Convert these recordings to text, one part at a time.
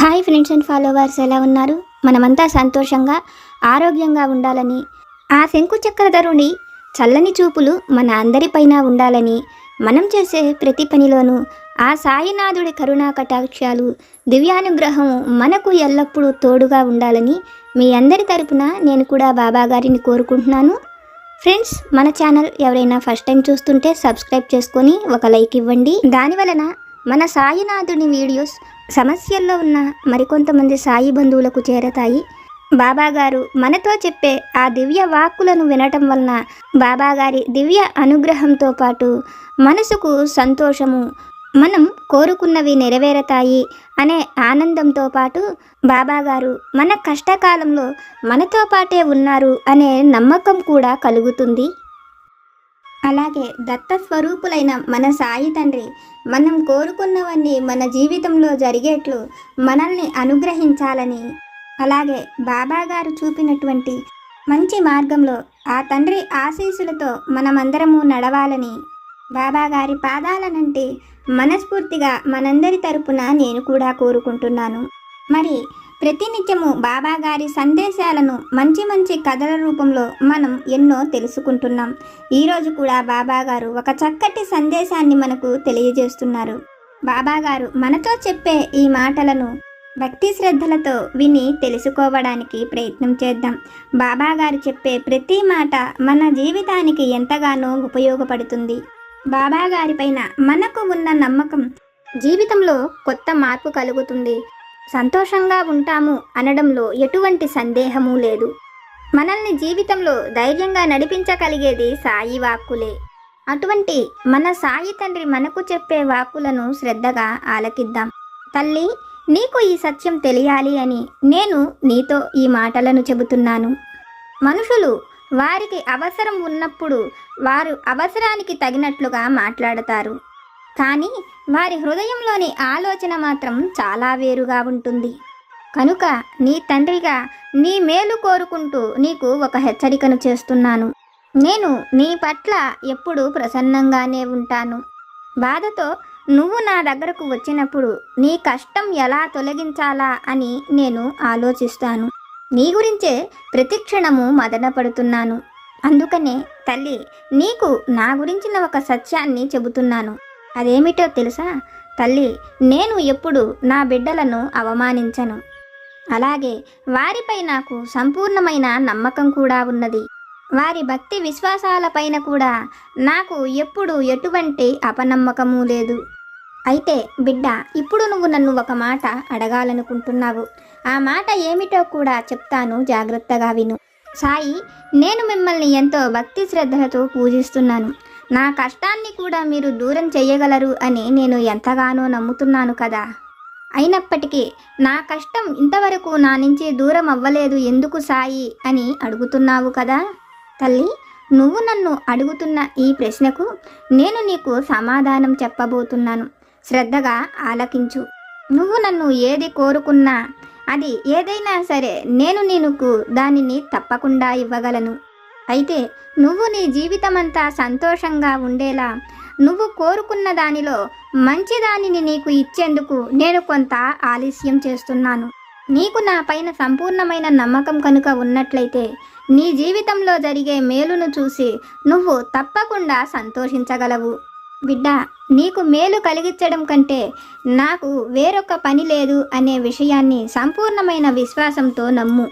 Hi friends and followers, ఎలా ఉన్నారు? మనమంతా సంతోషంగా ఆరోగ్యంగా ఉండాలని, ఆ శంకు చక్రధరుని చల్లని చూపులు మన అందరిపైన ఉండాలని, మనం చేసే ప్రతి పనిలోనూ ఆ సాయినాథుడి కరుణా కటాక్షాలు, దివ్యానుగ్రహం మనకు ఎల్లప్పుడూ తోడుగా ఉండాలని మీ అందరి తరపున నేను కూడా బాబా గారిని కోరుకుంటున్నాను. ఫ్రెండ్స్, మన ఛానల్ ఎవరైనా ఫస్ట్ టైం చూస్తుంటే సబ్స్క్రైబ్ చేసుకొని ఒక లైక్ ఇవ్వండి. దానివలన మన సాయినాథుని వీడియోస్ సమస్యల్లో ఉన్న మరికొంతమంది సాయి బంధువులకు చేరతాయి. బాబాగారు మనతో చెప్పే ఆ దివ్య వాక్కులను వినటం వలన బాబాగారి దివ్య అనుగ్రహంతో పాటు మనసుకు సంతోషము, మనం కోరుకున్నవి నెరవేరతాయి అనే ఆనందంతో పాటు బాబాగారు మన కష్టకాలంలో మనతో పాటే ఉన్నారు అనే నమ్మకం కూడా కలుగుతుంది. అలాగే దత్తస్వరూపులైన మన సాయి తండ్రి మనం కోరుకున్నవన్నీ మన జీవితంలో జరిగేట్లు మనల్ని అనుగ్రహించాలని, అలాగే బాబాగారు చూపినటువంటి మంచి మార్గంలో ఆ తండ్రి ఆశీస్సులతో మనమందరము నడవాలని బాబాగారి పాదాలనంటే మనస్ఫూర్తిగా మనందరి తరపున నేను కూడా కోరుకుంటున్నాను. మరి ప్రతినిత్యము బాబాగారి సందేశాలను మంచి మంచి కథల రూపంలో మనం ఎన్నో తెలుసుకుంటున్నాం. ఈరోజు కూడా బాబాగారు ఒక చక్కటి సందేశాన్ని మనకు తెలియజేస్తున్నారు. బాబాగారు మనతో చెప్పే ఈ మాటలను భక్తి శ్రద్ధలతో విని తెలుసుకోవడానికి ప్రయత్నం చేద్దాం. బాబాగారు చెప్పే ప్రతి మాట మన జీవితానికి ఎంతగానో ఉపయోగపడుతుంది. బాబాగారిపైన మనకు ఉన్న నమ్మకం జీవితంలో కొత్త మార్పు కలుగుతుంది. సంతోషంగా ఉంటాము అనడంలో ఎటువంటి సందేహము లేదు. మనల్ని జీవితంలో ధైర్యంగా నడిపించగలిగేది సాయి వాక్కులే. అటువంటి మన సాయి తండ్రి మనకు చెప్పే వాక్కులను శ్రద్ధగా ఆలకిద్దాం. తల్లి, నీకు ఈ సత్యం తెలియాలి అని నేను నీతో ఈ మాటలను చెబుతున్నాను. మనుషులు వారికి అవసరం ఉన్నప్పుడు వారు అవసరానికి తగినట్లుగా మాట్లాడతారు. కానీ వారి హృదయంలోని ఆలోచన మాత్రం చాలా వేరుగా ఉంటుంది. కనుక నీ తండ్రిగా నీ మేలు కోరుకుంటూ నీకు ఒక హెచ్చరికను చేస్తున్నాను. నేను నీ పట్ల ఎప్పుడూ ప్రసన్నంగానే ఉంటాను. బాధతో నువ్వు నా దగ్గరకు వచ్చినప్పుడు నీ కష్టం ఎలా తొలగించాలా అని నేను ఆలోచిస్తాను. నీ గురించే ప్రతిక్షణము మదన పడుతున్నాను. అందుకనే తల్లి, నీకు నా గురించిన ఒక సత్యాన్ని చెబుతున్నాను. అదేమిటో తెలుసా తల్లి? నేను ఎప్పుడు నా బిడ్డలను అవమానించను. అలాగే వారిపై నాకు సంపూర్ణమైన నమ్మకం కూడా ఉన్నది. వారి భక్తి విశ్వాసాలపైన కూడా నాకు ఎప్పుడు ఎటువంటి అపనమ్మకము లేదు. అయితే బిడ్డ, ఇప్పుడు నువ్వు నన్ను ఒక మాట అడగాలనుకుంటున్నావు. ఆ మాట ఏమిటో కూడా చెప్తాను, జాగ్రత్తగా విను. సాయి, నేను మిమ్మల్ని ఎంతో భక్తి శ్రద్ధలతో పూజిస్తున్నాను. నా కష్టాన్ని కూడా మీరు దూరం చేయగలరు అని నేను ఎంతగానో నమ్ముతున్నాను కదా. అయినప్పటికీ నా కష్టం ఇంతవరకు నా నుంచి దూరం అవ్వలేదు ఎందుకు సాయి అని అడుగుతున్నావు కదా. తల్లి, నువ్వు నన్ను అడుగుతున్న ఈ ప్రశ్నకు నేను నీకు సమాధానం చెప్పబోతున్నాను. శ్రద్ధగా ఆలకించు. నువ్వు నన్ను ఏది కోరుకున్నా, అది ఏదైనా సరే, నేను నీకు దానిని తప్పకుండా ఇవ్వగలను. అయితే నువ్వు నీ జీవితమంతా సంతోషంగా ఉండేలా, నువ్వు కోరుకున్న దానిలో మంచి దానిని నీకు ఇచ్చేందుకు నేను కొంత ఆలస్యం చేస్తున్నాను. నీకు నా పైన సంపూర్ణమైన నమ్మకం కనుక ఉన్నట్లయితే నీ జీవితంలో జరిగే మేలును చూసి నువ్వు తప్పకుండా సంతోషించగలవు. బిడ్డ, నీకు మేలు కలిగించడం కంటే నాకు వేరొక పని లేదు అనే విషయాన్ని సంపూర్ణమైన విశ్వాసంతో నమ్ము.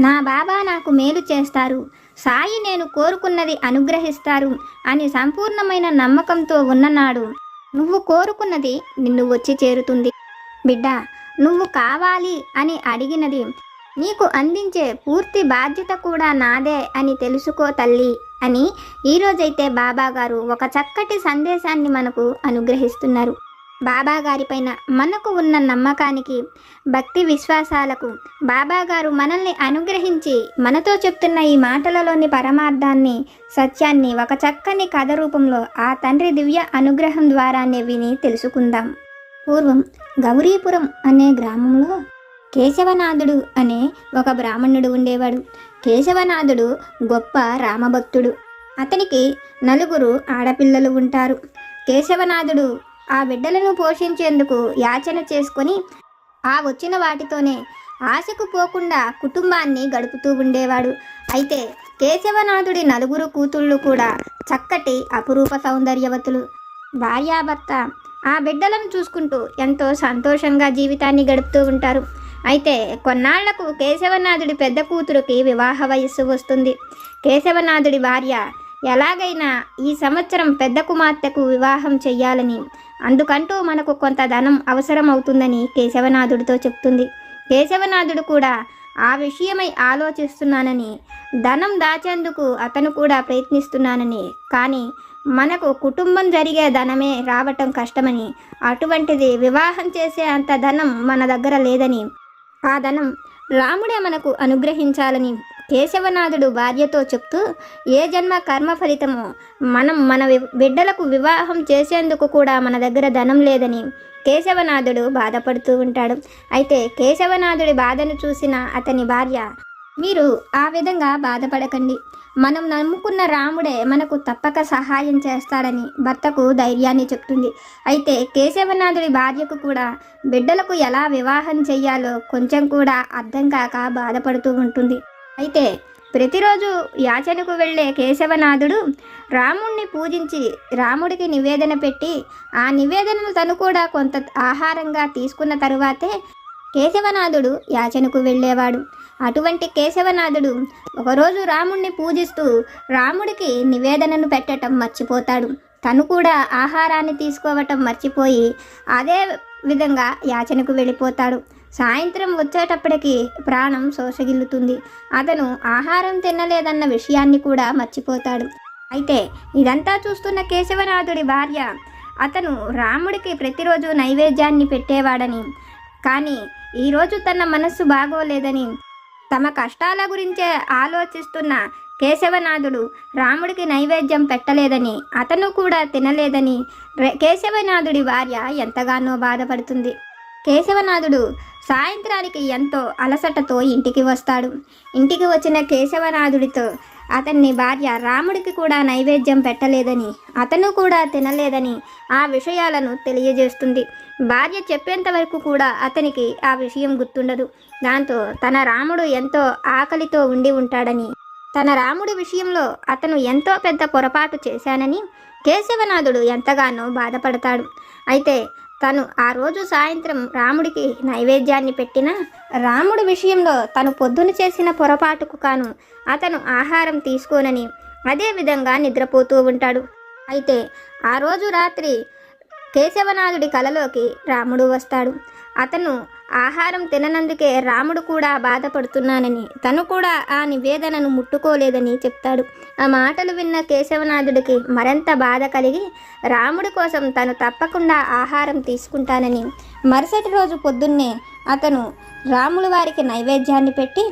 నా బాబా నాకు మేలు చేస్తారు, సాయి నేను కోరుకున్నది అనుగ్రహిస్తారు అని సంపూర్ణమైన నమ్మకంతో ఉన్ననాడు నువ్వు కోరుకున్నది నిన్ను వచ్చి చేరుతుంది. బిడ్డ, నువ్వు కావాలి అని అడిగినది నీకు అందించే పూర్తి బాధ్యత కూడా నాదే అని తెలుసుకో తల్లి అని ఈరోజైతే బాబాగారు ఒక చక్కటి సందేశాన్ని మనకు అనుగ్రహిస్తున్నారు. బాబాగారిపైన మనకు ఉన్న నమ్మకానికి, భక్తి విశ్వాసాలకు బాబాగారు మనల్ని అనుగ్రహించి మనతో చెప్తున్న ఈ మాటలలోని పరమార్థాన్ని, సత్యాన్ని ఒక చక్కని కథ రూపంలో ఆ తండ్రి దివ్య అనుగ్రహం ద్వారానే విని తెలుసుకుందాం. పూర్వం గౌరీపురం అనే గ్రామంలో కేశవనాథుడు అనే ఒక బ్రాహ్మణుడు ఉండేవాడు. కేశవనాథుడు గొప్ప రామభక్తుడు. అతనికి 4 ఆడపిల్లలు ఉంటారు. కేశవనాథుడు ఆ బిడ్డలను పోషించేందుకు యాచన చేసుకొని ఆ వచ్చిన వాటితోనే ఆశకు పోకుండా కుటుంబాన్ని గడుపుతూ ఉండేవాడు. అయితే కేశవనాథుడి నలుగురు కూతుళ్ళు కూడా చక్కటి అపురూప సౌందర్యవతులు. భార్యాభర్త ఆ బిడ్డలను చూసుకుంటూ ఎంతో సంతోషంగా జీవితాన్ని గడుపుతూ ఉంటారు. అయితే కొన్నాళ్లకు కేశవనాథుడి పెద్ద కూతురికి వివాహ వయస్సు వస్తుంది. కేశవనాథుడి భార్య ఎలాగైనా ఈ సంవత్సరం పెద్ద కుమార్తెకు వివాహం చెయ్యాలని, అందుకంటూ మనకు కొంత ధనం అవసరం అవుతుందని కేశవనాథుడితో చెప్తుంది. కేశవనాథుడు కూడా ఆ విషయమై ఆలోచిస్తున్నానని, ధనం దాచేందుకు అతను కూడా ప్రయత్నిస్తున్నానని, కానీ మనకు కుటుంబం జరిగే ధనమే రావటం కష్టమని, అటువంటిది వివాహం చేసే అంత ధనం మన దగ్గర లేదని, ఆ ధనం రాముడే మనకు అనుగ్రహించాలని కేశవనాథుడు భార్యతో చెప్తూ, ఏ జన్మ కర్మ ఫలితమో మనం మన బిడ్డలకు వివాహం చేసేందుకు కూడా మన దగ్గర ధనం లేదని కేశవనాథుడు బాధపడుతూ ఉంటాడు. అయితే కేశవనాథుడి బాధను చూసిన అతని భార్య, మీరు ఆ విధంగా బాధపడకండి, మనం నమ్ముకున్న రాముడే మనకు తప్పక సహాయం చేస్తాడని భర్తకు ధైర్యాన్ని చెప్తుంది. అయితే కేశవనాథుడి భార్యకు కూడా బిడ్డలకు ఎలా వివాహం చెయ్యాలో కొంచెం కూడా అర్థం కాక బాధపడుతూ ఉంటుంది. అయితే ప్రతిరోజు యాచనకు వెళ్ళే కేశవనాథుడు రాముణ్ణి పూజించి రాముడికి నివేదన పెట్టి, ఆ నివేదనను తను కూడా కొంత ఆహారంగా తీసుకున్న తరువాతే కేశవనాథుడు యాచనకు వెళ్ళేవాడు. అటువంటి కేశవనాథుడు ఒకరోజు రాముణ్ణి పూజిస్తూ రాముడికి నివేదనను పెట్టడం మర్చిపోతాడు. తను కూడా ఆహారాన్ని తీసుకోవటం మర్చిపోయి అదే విధంగా యాచనకు వెళ్ళిపోతాడు. సాయంత్రం వచ్చేటప్పటికి ప్రాణం శోషగిల్లుతుంది. అతను ఆహారం తినలేదన్న విషయాన్ని కూడా మర్చిపోతాడు. అయితే ఇదంతా చూస్తున్న కేశవనాథుడి భార్య, అతను రాముడికి ప్రతిరోజు నైవేద్యాన్ని పెట్టేవాడని, కానీ ఈరోజు తన మనస్సు బాగోలేదని, తమ కష్టాల గురించే ఆలోచిస్తున్న కేశవనాథుడు రాముడికి నైవేద్యం పెట్టలేదని, అతను కూడా తినలేదని కేశవనాథుడి భార్య ఎంతగానో బాధపడుతుంది. కేశవనాథుడు సాయంత్రానికి ఎంతో అలసటతో ఇంటికి వస్తాడు. ఇంటికి వచ్చిన కేశవనాథుడితో అతన్ని భార్య రాముడికి కూడా నైవేద్యం పెట్టలేదని, అతను కూడా తినలేదని ఆ విషయాలను తెలియజేస్తుంది. భార్య చెప్పేంత వరకు కూడా అతనికి ఆ విషయం గుర్తుండదు. దాంతో తన రాముడు ఎంతో ఆకలితో ఉండి ఉంటాడని, తన రాముడి విషయంలో అతను ఎంతో పెద్ద పొరపాటు చేశానని కేశవనాథుడు ఎంతగానో బాధపడతాడు. అయితే తను ఆ రోజు సాయంత్రం రాముడికి నైవేద్యాన్ని పెట్టినా రాముడి విషయంలో తను పొద్దున చేసిన పొరపాటుకు కాను అతను ఆహారం తీసుకోనని అదే విధంగా నిద్రపోతూ ఉంటాడు. అయితే ఆ రోజు రాత్రి కేశవనాథుడి కలలోకి రాముడు వస్తాడు. అతను ఆహారం తిననందుకే రాముడు కూడా బాధపడుతున్నానని, తను కూడా ఆ నివేదనను ముట్టుకోలేదని చెప్తాడు. ఆ మాటలు విన్న కేశవనాథుడికి మరింత బాధ కలిగి రాముడి కోసం తను తప్పకుండా ఆహారం తీసుకుంటానని మరుసటి రోజు పొద్దున్నే అతను రాముల వారికి నైవేద్యాన్ని పెట్టి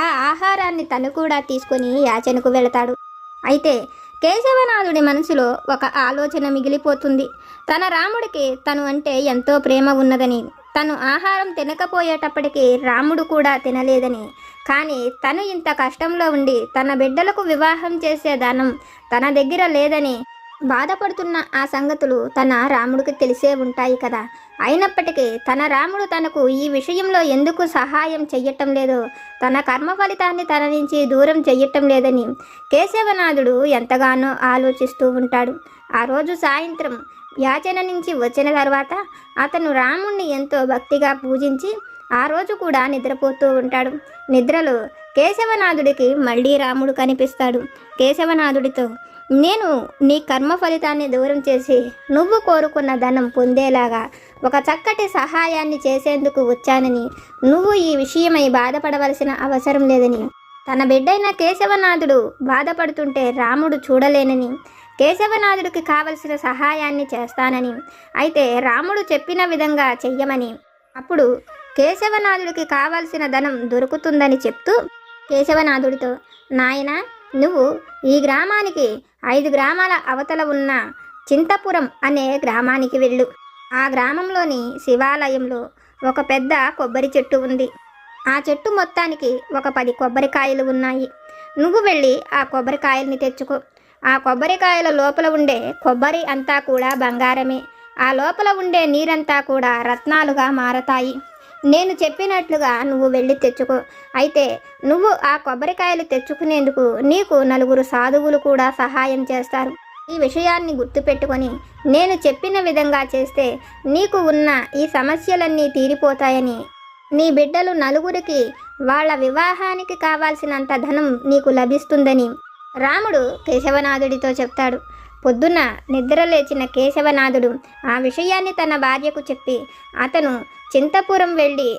ఆ ఆహారాన్ని తను కూడా తీసుకొని యాచనకు వెళతాడు. అయితే కేశవనాథుడి మనసులో ఒక ఆలోచన మిగిలిపోతుంది. తన రాముడికి తను అంటే ఎంతో ప్రేమ ఉన్నదని, తను ఆహారం తినకపోయేటప్పటికీ రాముడు కూడా తినలేదని, కానీ తను ఇంత కష్టంలో ఉండి తన బిడ్డలకు వివాహం చేసే ధనం తన దగ్గర లేదని బాధపడుతున్న ఆ సంగతులు తన రాముడికి తెలిసే ఉంటాయి కదా. అయినప్పటికీ తన రాముడు తనకు ఈ విషయంలో ఎందుకు సహాయం చెయ్యటం లేదో, తన కర్మ ఫలితాన్ని తన నుంచి దూరం చెయ్యటం లేదని కేశవనాథుడు ఎంతగానో ఆలోచిస్తూ ఉంటాడు. ఆ రోజు సాయంత్రం యాచన నుంచి వచ్చిన తర్వాత అతను రాముణ్ణి ఎంతో భక్తిగా పూజించి ఆ రోజు కూడా నిద్రపోతూ ఉంటాడు. నిద్రలో కేశవనాథుడికి మళ్ళీ రాముడు కనిపిస్తాడు. కేశవనాథుడితో, నేను నీ కర్మ ఫలితాన్ని దూరం చేసి నువ్వు కోరుకున్న ధనం పొందేలాగా ఒక చక్కటి సహాయాన్ని చేసేందుకు వచ్చానని, నువ్వు ఈ విషయమై బాధపడవలసిన అవసరం లేదని, తన బిడ్డైన కేశవనాథుడు బాధపడుతుంటే రాముడు చూడలేనని, కేశవనాథుడికి కావలసిన సహాయాన్ని చేస్తానని, అయితే రాముడు చెప్పిన విధంగా చెయ్యమని, అప్పుడు కేశవనాథుడికి కావలసిన ధనం దొరుకుతుందని చెప్తూ కేశవనాథుడితో, నాయనా, నువ్వు ఈ గ్రామానికి 5 గ్రామాల అవతల ఉన్న చింతపురం అనే గ్రామానికి వెళ్ళు. ఆ గ్రామంలోని శివాలయంలో ఒక పెద్ద కొబ్బరి చెట్టు ఉంది. ఆ చెట్టు మొత్తానికి ఒక 10 కొబ్బరికాయలు ఉన్నాయి. నువ్వు వెళ్ళి ఆ కొబ్బరికాయల్ని తెచ్చుకో. ఆ కొబ్బరికాయల లోపల ఉండే కొబ్బరి అంతా కూడా బంగారమే. ఆ లోపల ఉండే నీరంతా కూడా రత్నాలుగా మారతాయి. నేను చెప్పినట్లుగా నువ్వు వెళ్ళి తెచ్చుకో. అయితే నువ్వు ఆ కొబ్బరికాయలు తెచ్చుకునేందుకు నీకు 4 సాధువులు కూడా సహాయం చేస్తారు. ఈ విషయాన్ని గుర్తుపెట్టుకొని నేను చెప్పిన విధంగా చేస్తే నీకు ఉన్న ఈ సమస్యలన్నీ తీరిపోతాయని, నీ బిడ్డలు 4కి వాళ్ళ వివాహానికి కావాల్సినంత ధనం నీకు లభిస్తుందని రాముడు కేశవనాథుడితో చెప్తాడు. పొద్దున్న నిద్ర లేచిన కేశవనాథుడు ఆ విషయాన్ని తన భార్యకు చెప్పి అతను చింతపురం వెళ్ళి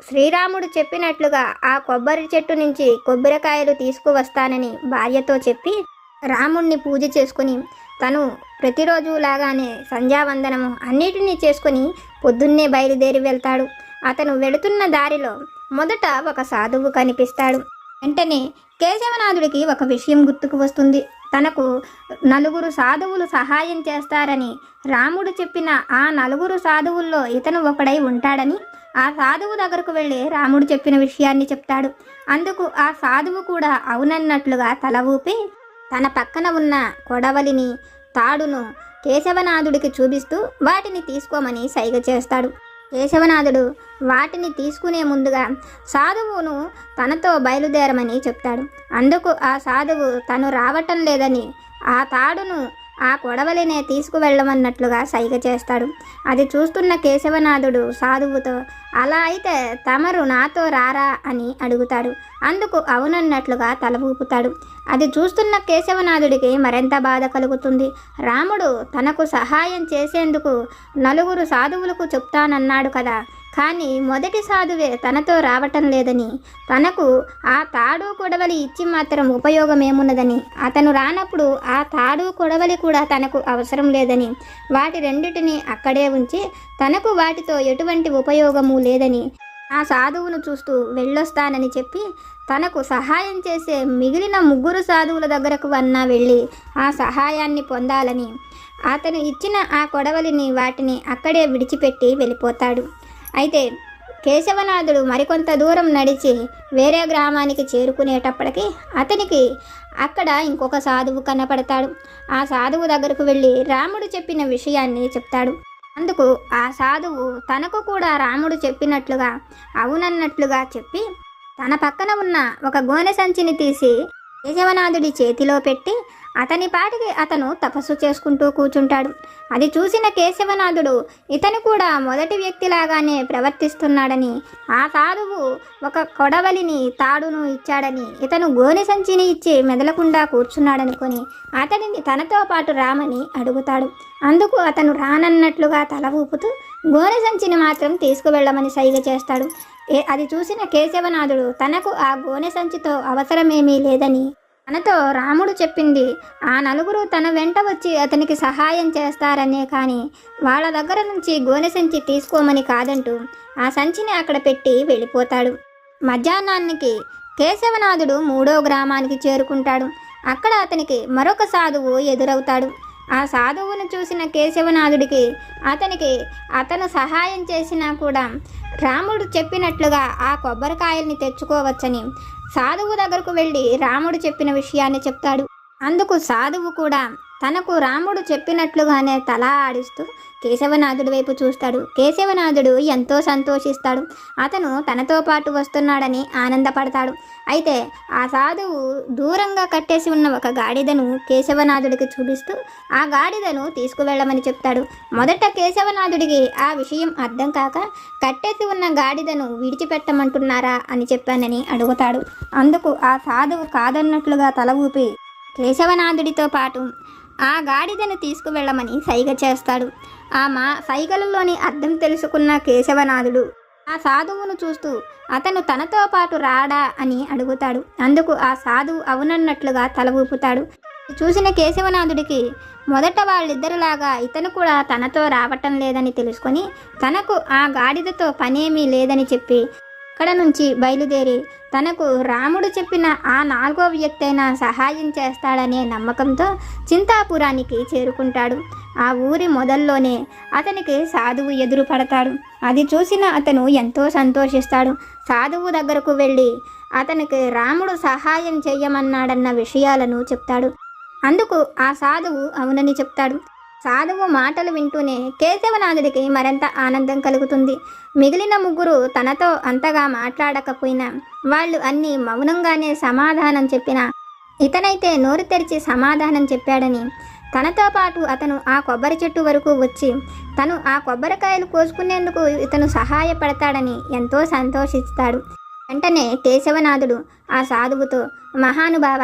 శ్రీరాముడు చెప్పినట్లుగా ఆ కొబ్బరి చెట్టు నుంచి కొబ్బరికాయలు తీసుకువస్తానని భార్యతో చెప్పి రాముణ్ణి పూజ చేసుకుని తను ప్రతిరోజు లాగానే సంధ్యావందనము అన్నిటినీ చేసుకుని పొద్దున్నే బయలుదేరి వెళ్తాడు. అతను వెళుతున్న దారిలో మొదట ఒక సాధువు కనిపిస్తాడు. వెంటనే కేశవనాథుడికి ఒక విషయం గుర్తుకు వస్తుంది. తనకు 4 సాధువులు సహాయం చేస్తారని రాముడు చెప్పిన ఆ 4 సాధువుల్లో ఇతను ఒకడై ఉంటాడని ఆ సాధువు దగ్గరకు వెళ్ళి రాముడు చెప్పిన విషయాన్ని చెప్తాడు. అందుకు ఆ సాధువు కూడా అవునన్నట్లుగా తల ఊపి తన పక్కన ఉన్న కొడవలిని తాడును కేశవనాథుడికి చూపిస్తూ వాటిని తీసుకోమని సైగ చేస్తాడు. కేశవనాథుడు వాటిని తీసుకునే ముందుగా సాధువును తనతో బయలుదేరమని చెప్తాడు. అందుకు ఆ సాధువు తను రావటం లేదని ఆ తాడును ఆ కొడవలినే తీసుకువెళ్ళమన్నట్లుగా సైగ చేస్తాడు. అది చూస్తున్న కేశవనాథుడు సాధువుతో అలా అయితే తమరు నాతో రారా అని అడుగుతాడు. అందుకు అవునన్నట్లుగా తల ఊపుతాడు. అది చూస్తున్న కేశవనాథుడికి మరింత బాధ కలుగుతుంది. రాముడు తనకు సహాయం చేసేందుకు 4 సాధువులకు చెప్తానన్నాడు కదా, కానీ మొదటి సాధువే తనతో రావటం లేదని, తనకు ఆ తాడు కొడవలి ఇచ్చి మాత్రం ఉపయోగమేమున్నదని, అతను రానప్పుడు ఆ తాడు కొడవలి కూడా తనకు అవసరం లేదని, వాటి రెండిటిని అక్కడే ఉంచి తనకు వాటితో ఎటువంటి ఉపయోగము లేదని ఆ సాధువును చూస్తూ వెళ్ళొస్తానని చెప్పి తనకు సహాయం చేసే మిగిలిన 3 సాధువుల దగ్గరకు వెళ్ళి ఆ సహాయాన్ని పొందాలని అతను ఇచ్చిన ఆ కొడవలిని వాటిని అక్కడే విడిచిపెట్టి వెళ్ళిపోతాడు. అయితే కేశవనాథుడు మరికొంత దూరం నడిచి వేరే గ్రామానికి చేరుకునేటప్పటికి అతనికి అక్కడ ఇంకొక సాధువు కనపడతాడు. ఆ సాధువు దగ్గరకు వెళ్ళి రాముడు చెప్పిన విషయాన్ని చెప్తాడు. అందుకు ఆ సాధువు తనకు కూడా రాముడు చెప్పినట్లుగా అవునన్నట్లుగా చెప్పి తన పక్కన ఉన్న ఒక గోనె సంచిని తీసి కేశవనాథుడి చేతిలో పెట్టి అతని పాటికి అతను తపస్సు చేసుకుంటూ కూర్చుంటాడు. అది చూసిన కేశవనాథుడు ఇతను కూడా మొదటి వ్యక్తిలాగానే ప్రవర్తిస్తున్నాడని, ఆ సాధువు ఒక కొడవలిని తాడును ఇచ్చాడని, ఇతను గోనె సంచిని ఇచ్చి మెదలకుండా కూర్చున్నాడనుకొని అతడిని తనతో పాటు రామని అడుగుతాడు. అందుకు అతను రానన్నట్లుగా తల ఊపుతూ గోనె సంచిని మాత్రం తీసుకువెళ్ళమని సైగ చేస్తాడు. అది చూసిన కేశవనాథుడు తనకు ఆ గోనె సంచితో అవసరమేమీ లేదని, తనతో రాముడు చెప్పింది ఆ 4 తన వెంట వచ్చి అతనికి సహాయం చేస్తారనే కానీ వాళ్ళ దగ్గర నుంచి గోనె సంచి తీసుకోమని కాదంటూ ఆ సంచిని అక్కడ పెట్టి వెళ్ళిపోతాడు. మధ్యాహ్నానికి కేశవనాథుడు 3వ గ్రామానికి చేరుకుంటాడు. అక్కడ అతనికి మరొక సాధువు ఎదురవుతాడు. ఆ సాధువును చూసిన కేశవనాథుడికి అతను సహాయం చేసినా కూడా రాముడు చెప్పినట్లుగా ఆ కొబ్బరికాయల్ని తెచ్చుకోవచ్చని సాధువు దగ్గరకు వెళ్ళి రాముడు చెప్పిన విషయాన్ని చెప్తాడు. అందుకు సాధువు కూడా తనకు రాముడు చెప్పినట్లుగానే తల ఆడిస్తూ కేశవనాథుడి వైపు చూస్తాడు. కేశవనాథుడు ఎంతో సంతోషిస్తాడు. అతను తనతో పాటు వస్తున్నాడని ఆనందపడతాడు. అయితే ఆ సాధువు దూరంగా కట్టేసి ఉన్న ఒక గాడిదను కేశవనాథుడికి చూపిస్తూ ఆ గాడిదను తీసుకువెళ్ళమని చెప్తాడు. మొదట కేశవనాథుడికి ఆ విషయం అర్థం కాక కట్టేసి ఉన్న గాడిదను విడిచిపెట్టమంటున్నారా అని చెప్పానని అడుగుతాడు. అందుకు ఆ సాధువు కాదన్నట్లుగా తల ఊపి కేశవనాథుడితో పాటు ఆ గాడిదను తీసుకువెళ్ళమని సైగ చేస్తాడు. సైగలలోని అర్థం తెలుసుకున్న కేశవనాథుడు ఆ సాధువును చూస్తూ అతను తనతో పాటు రాడా అని అడుగుతాడు. అందుకు ఆ సాధువు అవునన్నట్లుగా తల ఊపుతాడు. చూసిన కేశవనాథుడికి మొదట వాళ్ళిద్దరిలాగా ఇతను కూడా తనతో రావటం లేదని తెలుసుకొని తనకు ఆ గాడిదతో పనేమీ లేదని చెప్పి అక్కడ నుంచి బయలుదేరి తనకు రాముడు చెప్పిన ఆ 4వ వ్యక్తి అయినా సహాయం చేస్తాడనే నమ్మకంతో చింతాపురానికి చేరుకుంటాడు. ఆ ఊరి మొదల్లోనే అతనికి సాధువు ఎదురు పడతాడు. అది చూసిన అతను ఎంతో సంతోషిస్తాడు. సాధువు దగ్గరకు వెళ్ళి అతనికి రాముడు సహాయం చెయ్యమన్నాడన్న విషయాలను చెప్తాడు. అందుకు ఆ సాధువు అవునని చెప్తాడు. సాధువు మాటలు వింటూనే కేశవనాథుడికి మరింత ఆనందం కలుగుతుంది. మిగిలిన ముగ్గురు తనతో అంతగా మాట్లాడకపోయినా వాళ్ళు అన్నీ మౌనంగానే సమాధానం చెప్పినా ఇతనైతే నోరు తెరిచి సమాధానం చెప్పాడని, తనతో పాటు అతను ఆ కొబ్బరి చెట్టు వరకు వచ్చి తను ఆ కొబ్బరికాయలు కోసుకునేందుకు ఇతను సహాయపడతాడని ఎంతో సంతోషిస్తాడు. వెంటనే కేశవనాథుడు ఆ సాధువుతో, మహానుభావ,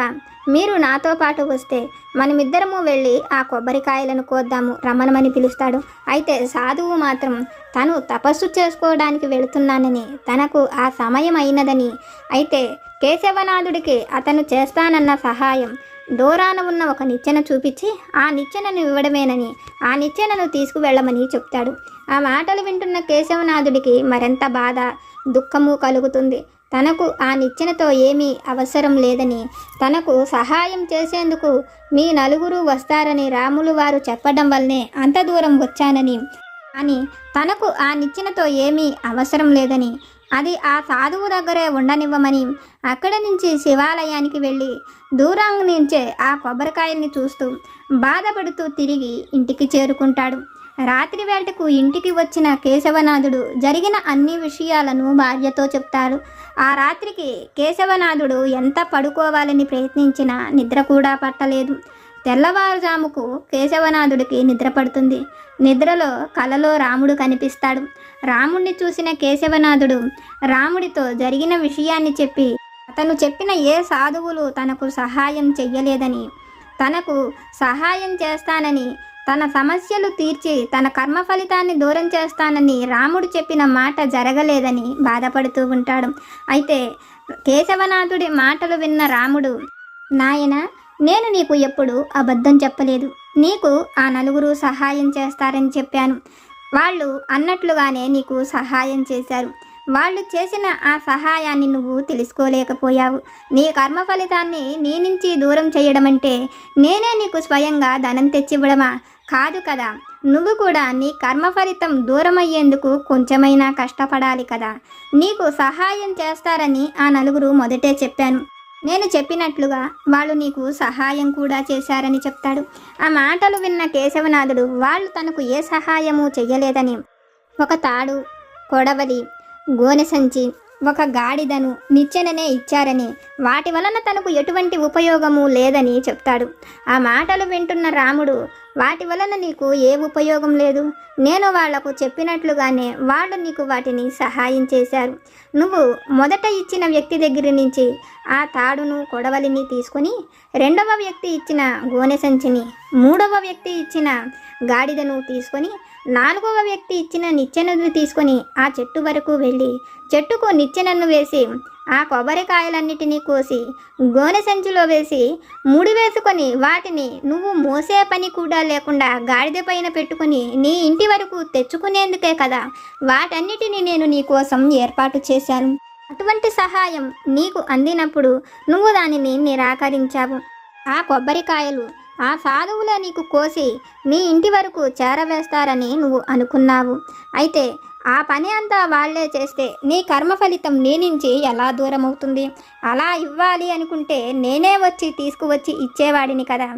మీరు నాతో పాటు వస్తే మనమిద్దరము వెళ్ళి ఆ కొబ్బరికాయలను కోద్దాము రమ్మనమని పిలుస్తాడు. అయితే సాధువు మాత్రం తను తపస్సు చేసుకోవడానికి వెళుతున్నానని, తనకు ఆ సమయం అయినదని, అయితే కేశవనాథుడికి అతను చేస్తానన్న సహాయం దూరాన ఉన్న ఒక నిచ్చెన చూపించి ఆ నిచ్చెనను ఇవ్వడమేనని, ఆ నిచ్చెనను తీసుకువెళ్ళమని చెప్తాడు. ఆ మాటలు వింటున్న కేశవనాథుడికి మరింత బాధ, దుఃఖము కలుగుతుంది. తనకు ఆ నిచ్చెనతో ఏమీ అవసరం లేదని, తనకు సహాయం చేసేందుకు మీ నలుగురు వస్తారని రాములు వారు చెప్పడం వల్లనే అంత దూరం వచ్చానని, అని తనకు ఆ నిచ్చెనతో ఏమీ అవసరం లేదని, అది ఆ సాధువు దగ్గరే ఉండనివ్వమని అక్కడి నుంచి శివాలయానికి వెళ్ళి దూరం నుంచే ఆ కొబ్బరికాయల్ని చూస్తూ బాధపడుతూ తిరిగి ఇంటికి చేరుకుంటాడు. రాత్రి వేళకు ఇంటికి వచ్చిన కేశవనాథుడు జరిగిన అన్ని విషయాలను భార్యతో చెప్తాడు. ఆ రాత్రికి కేశవనాథుడు ఎంత పడుకోవాలని ప్రయత్నించినా నిద్ర కూడా పట్టలేదు. తెల్లవారుజాముకు కేశవనాథుడికి నిద్ర పడుతుంది. నిద్రలో కలలో రాముడు కనిపిస్తాడు. రాముణ్ణి చూసిన కేశవనాథుడు రాముడితో జరిగిన విషయాన్ని చెప్పి, అతను చెప్పిన ఏ సాధువులు తనకు సహాయం చెయ్యలేదని, తనకు సహాయం చేస్తానని, తన సమస్యలు తీర్చి తన కర్మ ఫలితాన్ని దూరం చేస్తానని రాముడు చెప్పిన మాట జరగలేదని బాధపడుతూ ఉంటాడు. అయితే కేశవనాథుడి మాటలు విన్న రాముడు, నాయన, నేను నీకు ఎప్పుడు అబద్ధం చెప్పలేదు. నీకు ఆ నలుగురు సహాయం చేస్తారని చెప్పాను. వాళ్ళు అన్నట్లుగానే నీకు సహాయం చేశారు. వాళ్ళు చేసిన ఆ సహాయాన్ని నువ్వు తెలుసుకోలేకపోయావు. నీ కర్మ ఫలితాన్ని నీ నుంచి దూరం చేయడం అంటే నేనే నీకు స్వయంగా ధనం తెచ్చివ్వడమా? కాదు కదా. నువ్వు కూడా నీ కర్మ ఫలితం దూరమయ్యేందుకు కొంచెమైనా కష్టపడాలి కదా. నీకు సహాయం చేస్తారని ఆ నలుగురు మొదటే చెప్పాను. నేను చెప్పినట్లుగా వాళ్ళు నీకు సహాయం కూడా చేశారని చెప్తాడు. ఆ మాటలు విన్న కేశవనాథుడు వాళ్ళు తనకు ఏ సహాయము చెయ్యలేదని, ఒక తాడు, కొడవలి, గోనె సంచి, ఒక గాడిదను, నిచ్చెననే ఇచ్చారని, వాటి వలన తనకు ఎటువంటి ఉపయోగము లేదని చెప్తాడు. ఆ మాటలు వింటున్న రాముడు, వాటి వలన నీకు ఏ ఉపయోగం లేదు. నేను వాళ్లకు చెప్పినట్లుగానే వాళ్ళు నీకు వాటిని సహాయం చేశారు. నువ్వు మొదట ఇచ్చిన వ్యక్తి దగ్గర నుంచి ఆ తాడును, కొడవలిని తీసుకొని, రెండవ వ్యక్తి ఇచ్చిన గోనె సంచిని, మూడవ వ్యక్తి ఇచ్చిన గాడిదను తీసుకొని, నాలుగవ వ్యక్తి ఇచ్చిన నిచ్చెనను తీసుకొని ఆ చెట్టు వరకు వెళ్ళి చెట్టుకు నిచ్చెనను వేసి ఆ కొబ్బరికాయలన్నిటినీ కోసి గోనె సంచిలో వేసి ముడి వేసుకొని వాటిని నువ్వు మోసే పని కూడా లేకుండా గాడిద పైన పెట్టుకుని నీ ఇంటి వరకు తెచ్చుకునేందుకే కదా వాటన్నిటిని నేను నీ కోసం ఏర్పాటు చేశాను. అటువంటి సహాయం నీకు అందినప్పుడు నువ్వు దానిని నిరాకరించావు. ఆ కొబ్బరికాయలు ఆ సాధువులే నీకు కోసి నీ ఇంటి వరకు చేరవేస్తారని నువ్వు అనుకున్నావు. అయితే ఆ పని అంతా వాళ్లే చేస్తే నీ కర్మ ఫలితం నీ నుంచి ఎలా దూరం అవుతుంది? అలా ఇవ్వాలి అనుకుంటే నేనే వచ్చి తీసుకువచ్చి ఇచ్చేవాడిని కదా.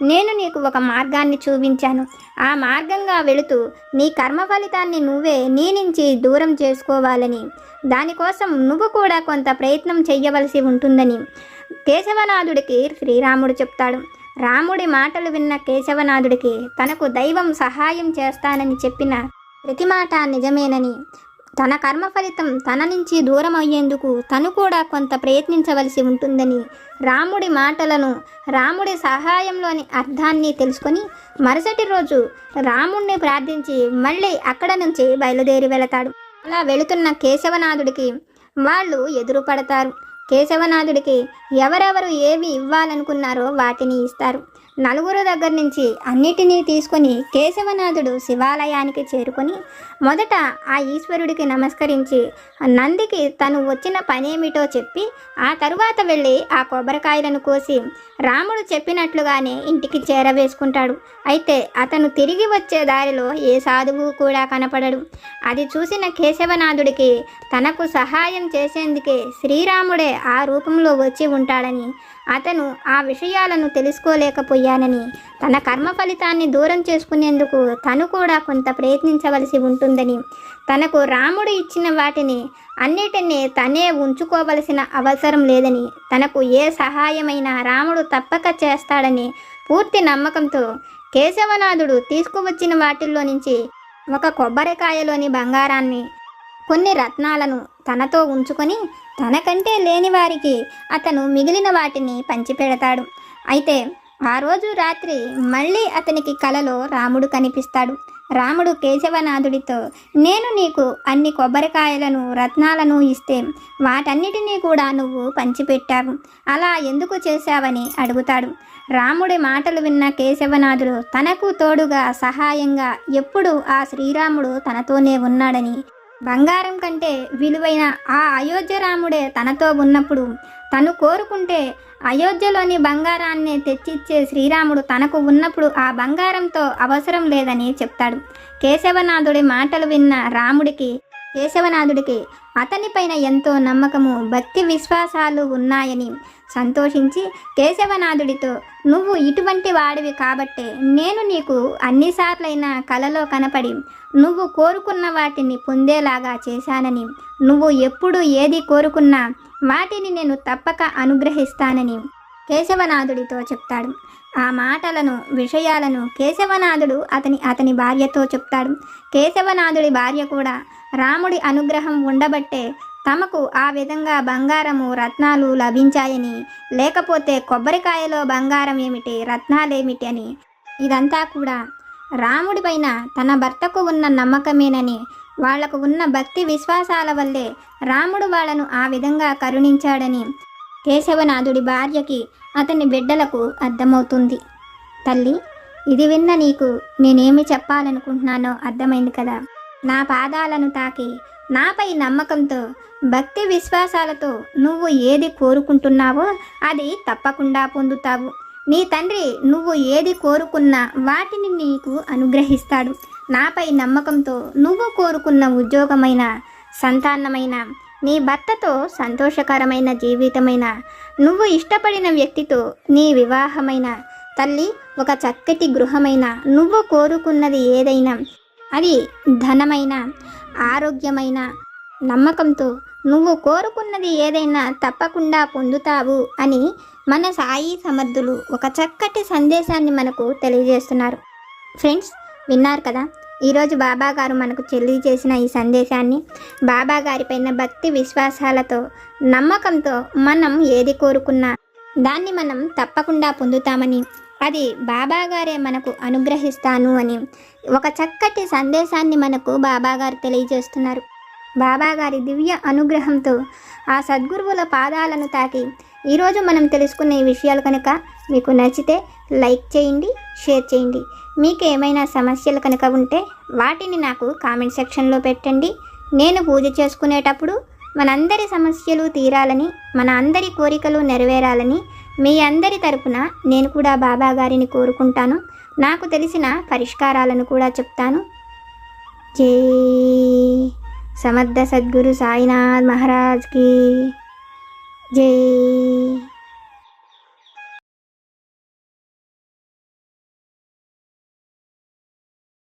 నేను నీకు ఒక మార్గాన్ని చూపించాను. ఆ మార్గంగా వెళుతూ నీ కర్మ ఫలితాన్ని నువ్వే నీ నుంచి దూరం చేసుకోవాలని, దానికోసం నువ్వు కూడా కొంత ప్రయత్నం చెయ్యవలసి ఉంటుందని కేశవనాథుడికి శ్రీరాముడు చెప్తాడు. రాముడి మాటలు విన్న కేశవనాథుడికి తనకు దైవం సహాయం చేస్తానని చెప్పిన ప్రతి మాట నిజమేనని, తన కర్మ ఫలితం తన నుంచి దూరం అయ్యేందుకు తను కూడా కొంత ప్రయత్నించవలసి ఉంటుందని, రాముడి మాటలను, రాముడి సహాయంలోని అర్థాన్ని తెలుసుకొని మరుసటి రోజు రాముణ్ణి ప్రార్థించి మళ్ళీ అక్కడ నుంచి బయలుదేరి వెళతాడు. అలా వెళుతున్న కేశవనాథుడికి వాళ్ళు ఎదురుపడతారు. కేశవనాథుడికి ఎవరెవరు ఏమి ఇవ్వాలనుకున్నారో వాటిని ఇస్తారు. నలుగురు దగ్గర నుంచి అన్నిటినీ తీసుకొని కేశవనాథుడు శివాలయానికి చేరుకొని మొదట ఆ ఈశ్వరుడికి నమస్కరించి నందికి తను వచ్చిన పనేమిటో చెప్పి ఆ తరువాత వెళ్ళి ఆ కొబ్బరికాయలను కోసి రాముడు చెప్పినట్లుగానే ఇంటికి చేరవేసుకుంటాడు. అయితే అతను తిరిగి వచ్చే దారిలో ఏ సాధువు కూడా కనపడడు. అది చూసిన కేశవనాథుడికి తనకు సహాయం చేసేందుకే శ్రీరాముడే ఆ రూపంలో వచ్చి ఉంటాడని, అతను ఆ విషయాలను తెలుసుకోలేకపోయాడు. అయ్యానని, తన కర్మ ఫలితాన్ని దూరం చేసుకునేందుకు తను కూడా కొంత ప్రయత్నించవలసి ఉంటుందని, తనకు రాముడు ఇచ్చిన వాటిని అన్నిటినీ తనే ఉంచుకోవలసిన అవసరం లేదని, తనకు ఏ సహాయమైనా రాముడు తప్పక చేస్తాడని పూర్తి నమ్మకంతో కేశవనాథుడు తీసుకువచ్చిన వాటిల్లో నుంచి ఒక కొబ్బరికాయలోని బంగారాన్ని, కొన్ని రత్నాలను తనతో ఉంచుకొని తనకంటే లేని వారికి అతను మిగిలిన వాటిని పంచిపెడతాడు. అయితే ఆ రోజు రాత్రి మళ్ళీ అతనికి కలలో రాముడు కనిపిస్తాడు. రాముడు కేశవనాథుడితో, నేను నీకు అన్ని కొబ్బరికాయలను రత్నాలను ఇస్తే వాటన్నిటినీ కూడా నువ్వు పంచిపెట్టావు, అలా ఎందుకు చేశావని అడుగుతాడు. రాముడి మాటలు విన్న కేశవనాథుడు తనకు తోడుగా సహాయంగా ఎప్పుడు ఆ శ్రీరాముడు తనతోనే ఉన్నాడని, బంగారం కంటే విలువైన ఆ అయోధ్య రాముడే తనతో ఉన్నప్పుడు తను కోరుకుంటే అయోధ్యలోని బంగారాన్ని తెచ్చిచ్చే శ్రీరాముడు తనకు ఉన్నప్పుడు ఆ బంగారంతో అవసరం లేదని చెప్తాడు. కేశవనాథుడి మాటలు విన్న రాముడికి, కేశవనాథుడికి అతనిపైన ఎంతో నమ్మకము, భక్తి విశ్వాసాలు ఉన్నాయని సంతోషించి కేశవనాథుడితో, నువ్వు ఇటువంటి వాడివి కాబట్టే నేను నీకు అన్నిసార్లైనా కలలో కనపడి నువ్వు కోరుకున్న వాటిని పొందేలాగా చేశానని, నువ్వు ఎప్పుడు ఏది కోరుకున్నా వాటిని నేను తప్పక అనుగ్రహిస్తానని కేశవనాథుడితో చెప్తాడు. ఆ మాటలను, విషయాలను కేశవనాథుడు అతని భార్యతో చెప్తాడు. కేశవనాథుడి భార్య కూడా రాముడి అనుగ్రహం ఉండబట్టే తమకు ఆ విధంగా బంగారము రత్నాలు లభించాయని, లేకపోతే కొబ్బరికాయలో బంగారం ఏమిటి రత్నాలేమిటి అని, ఇదంతా కూడా రాముడి పైన తన భర్తకు ఉన్న నమ్మకమేనని, వాళ్లకు ఉన్న భక్తి విశ్వాసాల వల్లే రాముడు వాళ్లను ఆ విధంగా కరుణించాడని కేశవనాథుడి భార్యకి, అతని బిడ్డలకు అర్థమవుతుంది. తల్లి, ఇది విన్న నీకు నేనేమి చెప్పాలనుకుంటున్నానో అర్థమైంది కదా. నా పాదాలను తాకి నాపై నమ్మకంతో భక్తి విశ్వాసాలతో నువ్వు ఏది కోరుకుంటున్నావో అది తప్పకుండా పొందుతావు. నీ తండ్రి నువ్వు ఏది కోరుకున్నా వాటిని నీకు అనుగ్రహిస్తాడు. నాపై నమ్మకంతో నువ్వు కోరుకున్న ఉద్యోగమైన, సంతానమైన, నీ భర్తతో సంతోషకరమైన జీవితమైన, నువ్వు ఇష్టపడిన వ్యక్తితో నీ వివాహమైన, తల్లి ఒక చక్కటి గృహమైన, నువ్వు కోరుకున్నది ఏదైనా, అది ధనమైన, ఆరోగ్యమైన, నమ్మకంతో నువ్వు కోరుకున్నది ఏదైనా తప్పకుండా పొందుతావు అని మన సాయి సమర్థులు ఒక చక్కటి సందేశాన్ని మనకు తెలియజేస్తున్నారు. ఫ్రెండ్స్, విన్నారు కదా, ఈరోజు బాబాగారు మనకు తెలియజేసిన ఈ సందేశాన్ని. బాబాగారి పైన భక్తి విశ్వాసాలతో, నమ్మకంతో మనం ఏది కోరుకున్నా దాన్ని మనం తప్పకుండా పొందుతామని, అది బాబాగారే మనకు అనుగ్రహిస్తాను అని ఒక చక్కటి సందేశాన్ని మనకు బాబాగారు తెలియజేస్తున్నారు. బాబాగారి దివ్య అనుగ్రహంతో ఆ సద్గురువుల పాదాలను తాకి ఈరోజు మనం తెలుసుకునే విషయాలు కనుక మీకు నచ్చితే లైక్ చేయండి, షేర్ చేయండి. మీకు ఏమైనా సమస్యలు కనుక ఉంటే వాటిని నాకు కామెంట్ సెక్షన్లో పెట్టండి. నేను పూజ చేసుకునేటప్పుడు మనందరి సమస్యలు తీరాలని, మన అందరి కోరికలు నెరవేరాలని మీ అందరి తరపున నేను కూడా బాబా గారిని కోరుకుంటాను. నాకు తెలిసిన పరిష్కారాలను కూడా చెప్తాను. జై సమర్థ సద్గురు సాయినాథ్ మహారాజ్ కి జై.